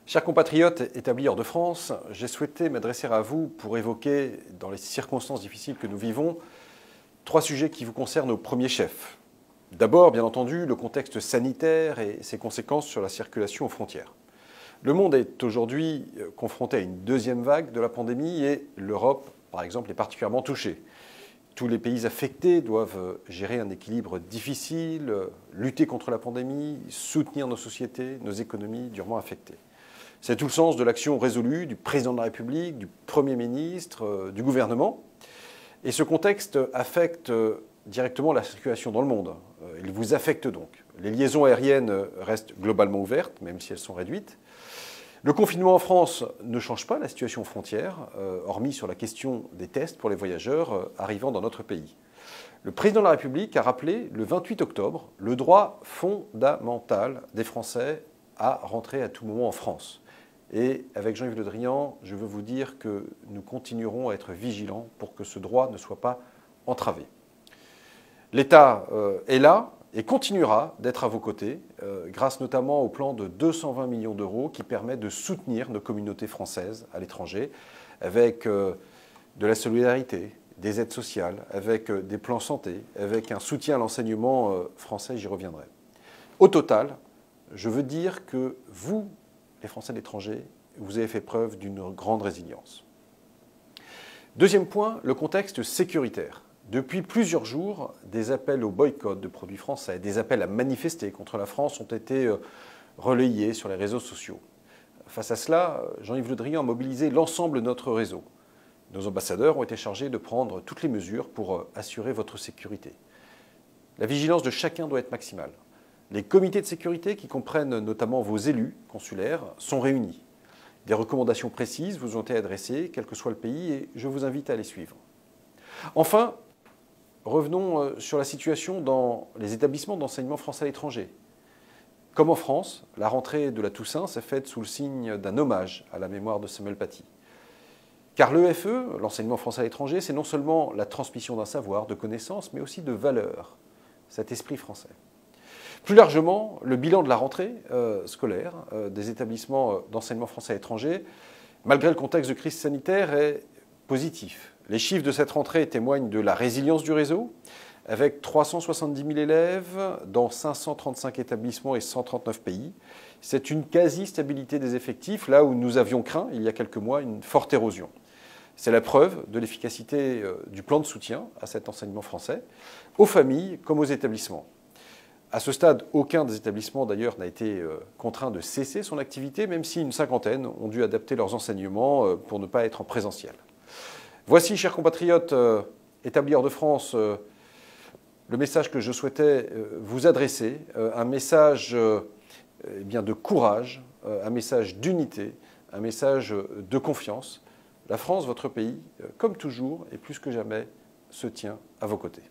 Chers compatriotes établis hors de France, j'ai souhaité m'adresser à vous pour évoquer, dans les circonstances difficiles que nous vivons, trois sujets qui vous concernent au premier chef. D'abord, bien entendu, le contexte sanitaire et ses conséquences sur la circulation aux frontières. Le monde est aujourd'hui confronté à une deuxième vague de la pandémie et l'Europe, par exemple, est particulièrement touchée. Tous les pays affectés doivent gérer un équilibre difficile, lutter contre la pandémie, soutenir nos sociétés, nos économies durement affectées. C'est tout le sens de l'action résolue du président de la République, du Premier ministre, du gouvernement. Et ce contexte affecte directement la circulation dans le monde. Il vous affecte donc. Les liaisons aériennes restent globalement ouvertes, même si elles sont réduites. Le confinement en France ne change pas la situation aux frontières, hormis sur la question des tests pour les voyageurs arrivant dans notre pays. Le président de la République a rappelé le 28 octobre le droit fondamental des Français à rentrer à tout moment en France. Et avec Jean-Yves Le Drian, je veux vous dire que nous continuerons à être vigilants pour que ce droit ne soit pas entravé. L'État est là et continuera d'être à vos côtés, grâce notamment au plan de 220 millions d'euros qui permet de soutenir nos communautés françaises à l'étranger, avec de la solidarité, des aides sociales, avec des plans santé, avec un soutien à l'enseignement français, j'y reviendrai. Au total, je veux dire que vous, les Français de l'étranger, vous avez fait preuve d'une grande résilience. Deuxième point, le contexte sécuritaire. Depuis plusieurs jours, des appels au boycott de produits français, des appels à manifester contre la France ont été relayés sur les réseaux sociaux. Face à cela, Jean-Yves Le Drian a mobilisé l'ensemble de notre réseau. Nos ambassadeurs ont été chargés de prendre toutes les mesures pour assurer votre sécurité. La vigilance de chacun doit être maximale. Les comités de sécurité, qui comprennent notamment vos élus consulaires, sont réunis. Des recommandations précises vous ont été adressées, quel que soit le pays, et je vous invite à les suivre. Enfin, revenons sur la situation dans les établissements d'enseignement français à l'étranger. Comme en France, la rentrée de la Toussaint s'est faite sous le signe d'un hommage à la mémoire de Samuel Paty. Car l'EFE, l'enseignement français à l'étranger, c'est non seulement la transmission d'un savoir, de connaissances, mais aussi de valeurs, cet esprit français. Plus largement, le bilan de la rentrée scolaire des établissements d'enseignement français à l'étranger, malgré le contexte de crise sanitaire, est positif. Les chiffres de cette rentrée témoignent de la résilience du réseau, avec 370 000 élèves dans 535 établissements et 139 pays. C'est une quasi-stabilité des effectifs, là où nous avions craint, il y a quelques mois, une forte érosion. C'est la preuve de l'efficacité du plan de soutien à cet enseignement français, aux familles comme aux établissements. À ce stade, aucun des établissements d'ailleurs n'a été contraint de cesser son activité, même si une cinquantaine ont dû adapter leurs enseignements pour ne pas être en présentiel. Voici, chers compatriotes établis hors de France, le message que je souhaitais vous adresser, un message de courage, un message d'unité, un message de confiance. La France, votre pays, comme toujours et plus que jamais, se tient à vos côtés.